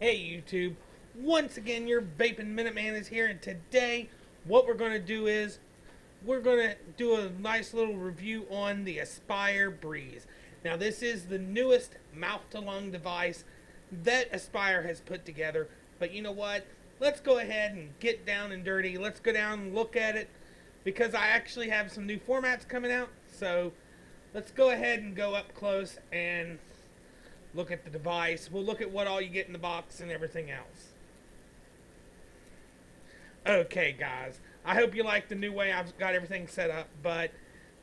Hey YouTube, once again your Vaping Minuteman is here, and today what we're going to do is we're going to do a nice little review on the Aspire Breeze. Now this is the newest mouth-to-lung device that Aspire has put together, but you know what? Let's go ahead and get down and dirty. Let's go down and look at it because I actually have some new formats coming out, so let's go ahead and go up close and look at the device. We'll look at what all you get in the box and everything else. Okay, guys. I hope you like the new way I've got everything set up, but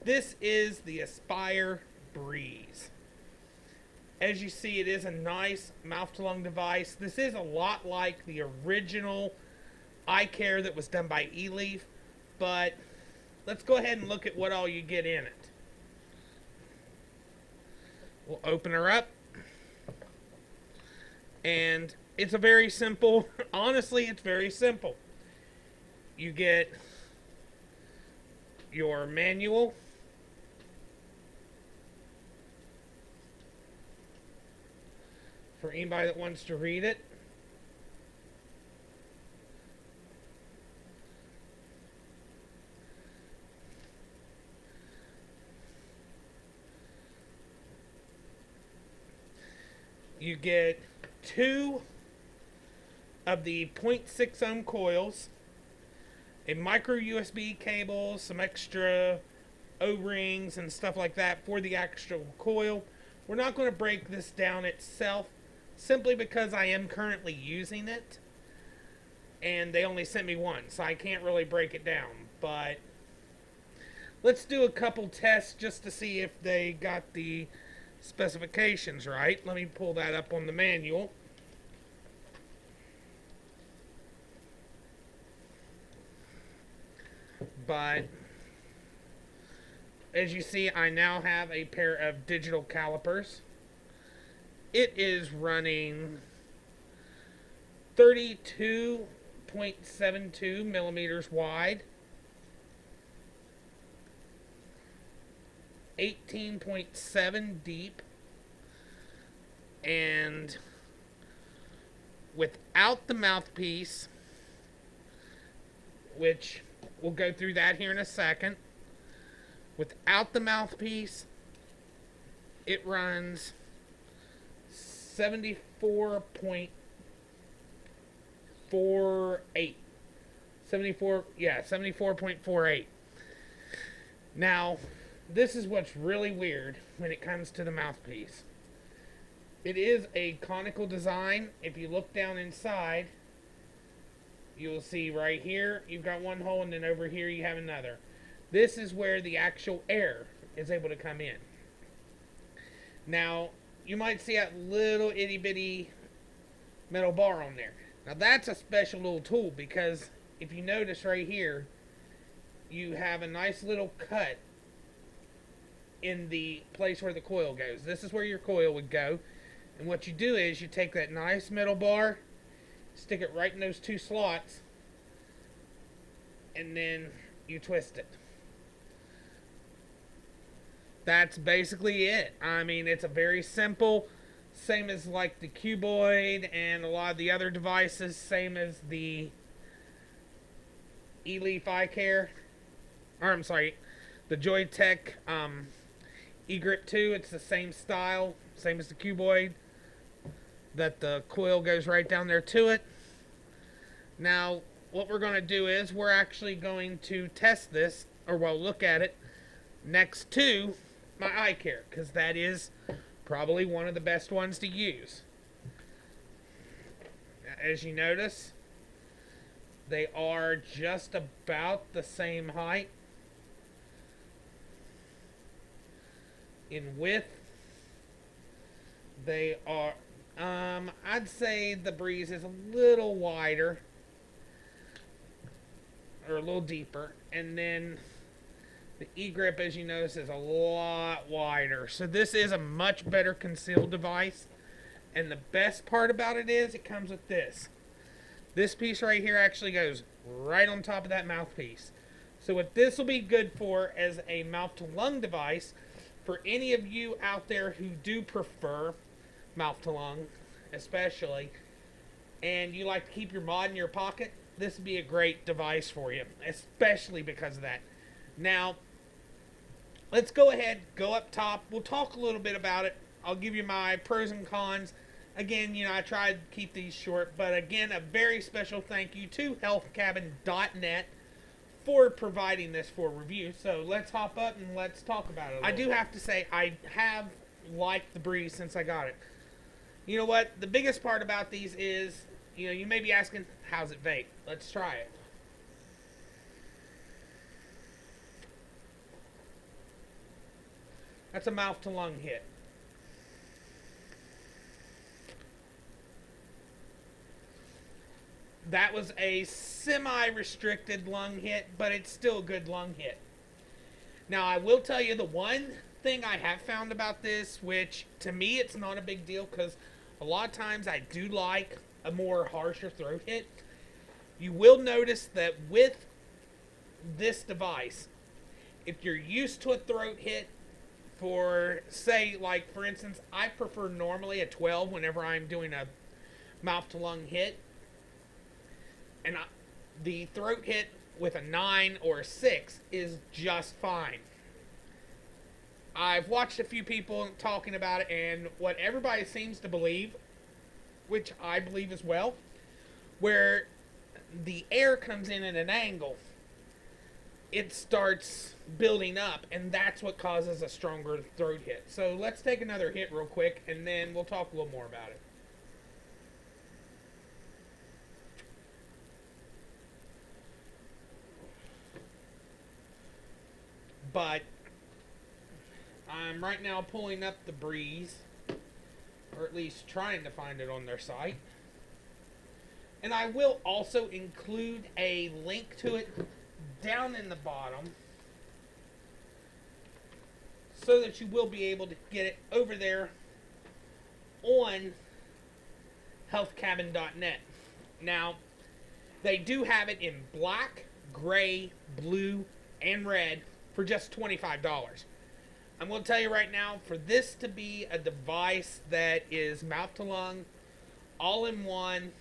this is the Aspire Breeze. As you see, it is a nice mouth-to-lung device. This is a lot like the original eye care that was done by eLeaf, but let's go ahead and look at what all you get in it. We'll open her up. And it's a very simple, honestly, it's very simple. You get your manual. For anybody that wants to read it. You get 2 of the 0.6 ohm coils, a micro USB cable, some extra O-rings and stuff like that for the actual coil. We're not going to break this down itself simply because I am currently using it and they only sent me one, so I can't really break it down. But let's do a couple tests just to see if they got the specifications right. Let me pull that up on the manual. But as you see, I now have a pair of digital calipers. It is running 32.72 millimeters wide, 18.7 deep, and without the mouthpiece, which we'll go through that here in a second. Without the mouthpiece, it runs 74.48. 74.48. Now, this is what's really weird when it comes to the mouthpiece. It is a conical design. If you look down inside, you'll see right here, you've got one hole, and then over here you have another. This is where the actual air is able to come in. Now, you might see that little itty bitty metal bar on there. Now, that's a special little tool because if you notice right here, you have a nice little cut in the place where the coil goes. This is where your coil would go. And what you do is you take that nice metal bar, stick it right in those 2 slots, and then you twist it. That's basically it. I mean, it's a very simple, same as like the cuboid and a lot of the other devices, same as the eLeaf eye care, or I'm sorry, the Joytech eGrip 2. It's the same style, same as the cuboid, that the coil goes right down there to it. Now, what we're going to do is we're actually going to test this, or we'll look at it next to my eye care, because that is probably one of the best ones to use. As you notice, they are just about the same height. In width, they are I'd say the Breeze is a little wider, or a little deeper, and then the eGrip, as you notice, is a lot wider. So this is a much better concealed device, and the best part about it is it comes with this. This piece right here actually goes right on top of that mouthpiece. So what this will be good for as a mouth-to-lung device, for any of you out there who do prefer mouth-to-lung, especially, and you like to keep your mod in your pocket, this would be a great device for you, especially because of that. Now, let's go ahead, go up top. We'll talk a little bit about it. I'll give you my pros and cons. Again, I tried to keep these short, but again, a very special thank you to healthcabin.net for providing this for review. So let's hop up and let's talk about it. I do have to say, I have liked the Breeze since I got it. You know what? The biggest part about these is, you may be asking, how's it vape? Let's try it. That's a mouth to lung hit. That was a semi-restricted lung hit, but it's still a good lung hit. Now, I will tell you the one thing I have found about this, which to me it's not a big deal because a lot of times I do like a more harsher throat hit. You will notice that with this device, if you're used to a throat hit for, say, like for instance, I prefer normally a 12 whenever I'm doing a mouth to lung hit. And the throat hit with a 9 or a 6 is just fine. I've watched a few people talking about it, and what everybody seems to believe, which I believe as well, where the air comes in at an angle, it starts building up, and that's what causes a stronger throat hit. So let's take another hit real quick, and then we'll talk a little more about it. But I'm right now pulling up the Breeze, or at least trying to find it on their site. And I will also include a link to it down in the bottom so that you will be able to get it over there on healthcabin.net. Now, they do have it in black, gray, blue, and red for just $25. I'm going to tell you right now, for this to be a device that is mouth to lung, all in one,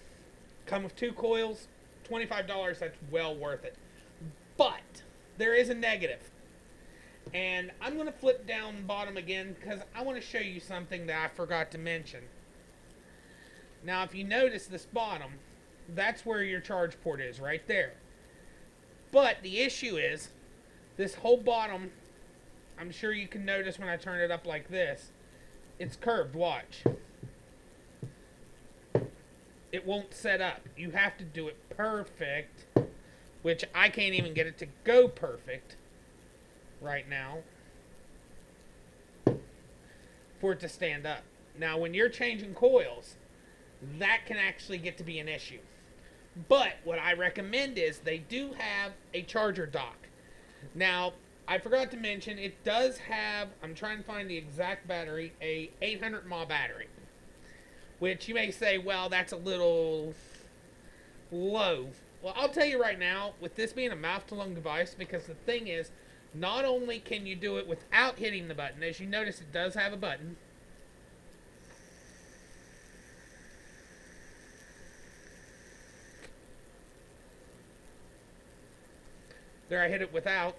come with 2 coils, $25, that's well worth it. But there is a negative. And I'm going to flip down bottom again because I want to show you something that I forgot to mention. Now, if you notice this bottom, that's where your charge port is, right there. But the issue is, this whole bottom, I'm sure you can notice when I turn it up like this, it's curved, watch. It won't set up. You have to do it perfect, which I can't even get it to go perfect right now for it to stand up. Now, when you're changing coils, that can actually get to be an issue. But what I recommend is they do have a charger dock. Now, I forgot to mention, it does have, I'm trying to find the exact battery, a 800 mAh battery. Which you may say, well, that's a little low. Well, I'll tell you right now, with this being a mouth-to-lung device, because the thing is, not only can you do it without hitting the button, as you notice it does have a button. There, I hit it without.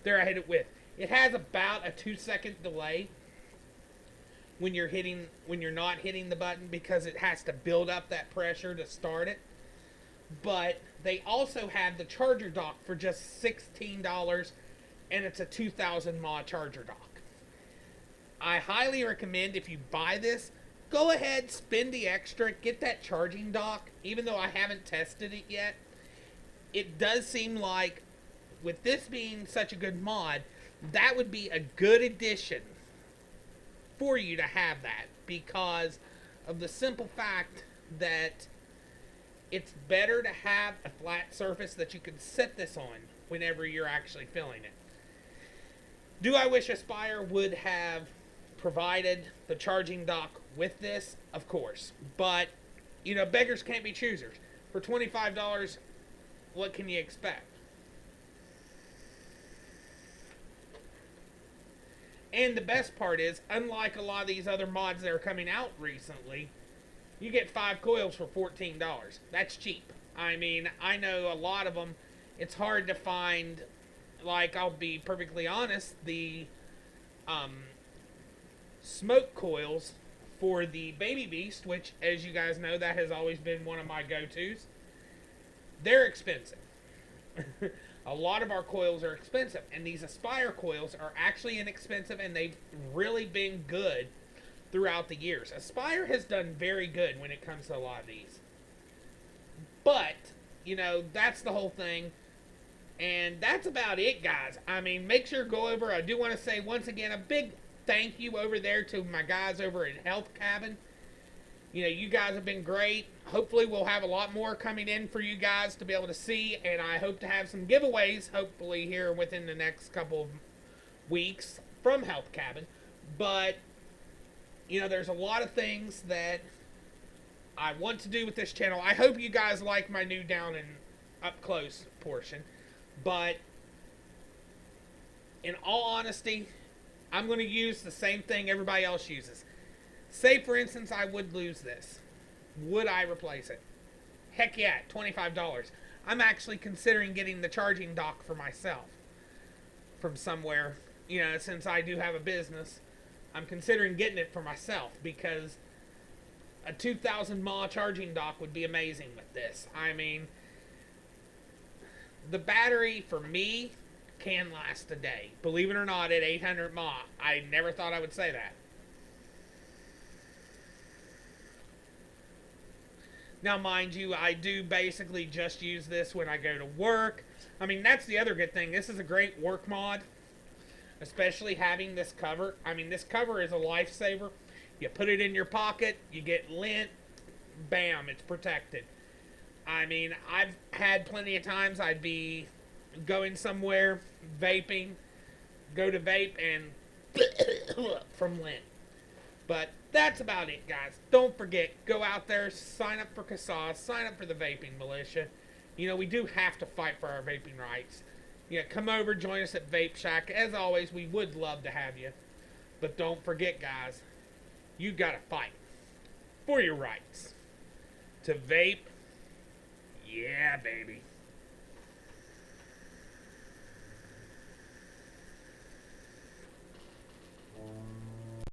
There, I hit it with. It has about a 2-second delay when you're not hitting the button because it has to build up that pressure to start it. But they also have the charger dock for just $16, and it's a 2000 mAh charger dock. I highly recommend, if you buy this, go ahead, spend the extra, get that charging dock. Even though I haven't tested it yet, it does seem like, with this being such a good mod, that would be a good addition for you to have that, because of the simple fact that it's better to have a flat surface that you can set this on whenever you're actually filling it. Do I wish Aspire would have provided the charging dock with this? Of course. But, beggars can't be choosers. For $25, what can you expect? And the best part is, unlike a lot of these other mods that are coming out recently, you get 5 coils for $14. That's cheap. I mean, I know a lot of them, it's hard to find, like, I'll be perfectly honest, the um, smoke coils for the Baby Beast, which, as you guys know, that has always been one of my go-tos. They're expensive. A lot of our coils are expensive, and these Aspire coils are actually inexpensive, and they've really been good throughout the years. Aspire has done very good when it comes to a lot of these. But, you know, that's the whole thing. And that's about it, guys. I mean, make sure to go over. I do want to say, once again, a big thank you over there to my guys over at Health Cabin. You know, you guys have been great. Hopefully we'll have a lot more coming in for you guys to be able to see. And I hope to have some giveaways, hopefully, here within the next couple of weeks from Health Cabin. But, you know, there's a lot of things that I want to do with this channel. I hope you guys like my new down and up close portion. But, in all honesty, I'm going to use the same thing everybody else uses. Say, for instance, I would lose this. Would I replace it? Heck yeah, $25. I'm actually considering getting the charging dock for myself from somewhere. You know, since I do have a business, I'm considering getting it for myself because a 2,000 mAh charging dock would be amazing with this. I mean, the battery for me can last a day. Believe it or not, at 800 mAh. I never thought I would say that. Now, mind you, I do basically just use this when I go to work. I mean, that's the other good thing. This is a great work mod, especially having this cover. I mean, this cover is a lifesaver. You put it in your pocket, you get lint, bam, it's protected. I mean, I've had plenty of times I'd be going somewhere, vaping, go to vape, and from lint. But that's about it, guys. Don't forget, go out there, sign up for CASAS, sign up for the Vaping Militia. You know, we do have to fight for our vaping rights. Yeah, come over, join us at Vape Shack. As always, we would love to have you. But don't forget, guys, you gotta fight for your rights. To vape, yeah, baby.